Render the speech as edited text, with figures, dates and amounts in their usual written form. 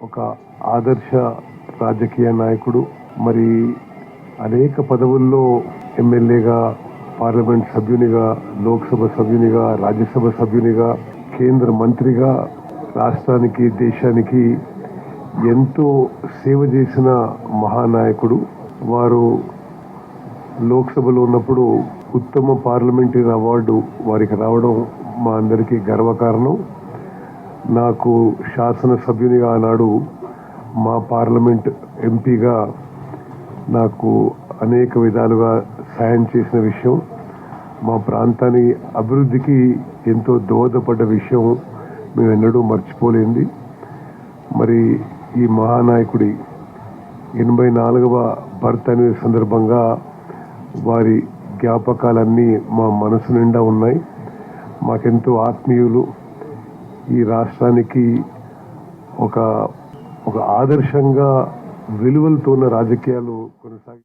ఒక ఆదర్శ రాజకీయ నాయకుడు. మరి అనేక పదవుల్లో ఎమ్మెల్యేగా, పార్లమెంట్ సభ్యునిగా, లోక్సభ సభ్యునిగా, రాజ్యసభ సభ్యునిగా, కేంద్ర మంత్రిగా రాష్ట్రానికి, దేశానికి ఎంతో సేవ చేసిన మహానాయకుడు. వారు లోక్సభలో ఉన్నప్పుడు ఉత్తమ పార్లమెంటరీ అవార్డు వారికి రావడం మా అందరికీ గర్వకారణం. నాకు శాసనసభ్యునిగా ఆనాడు మా పార్లమెంట్ ఎంపీగా నాకు అనేక విధాలుగా సాయం చేసిన విషయం, మా ప్రాంతాన్ని అభివృద్ధికి ఎంతో దోహదపడ్డ విషయం మేము ఎన్నడూ మర్చిపోలేంది. మరి ఈ మహానాయకుడి 84వ బర్త్ సందర్భంగా వారి జ్ఞాపకాలన్నీ మా మనసు నిండా ఉన్నాయి. మాకెంతో ఆత్మీయులు. ఈ రాష్ట్రానికి ఒక ఆదర్శంగా విలువలతో ఉన్న రాజకీయాలు కొనసాగి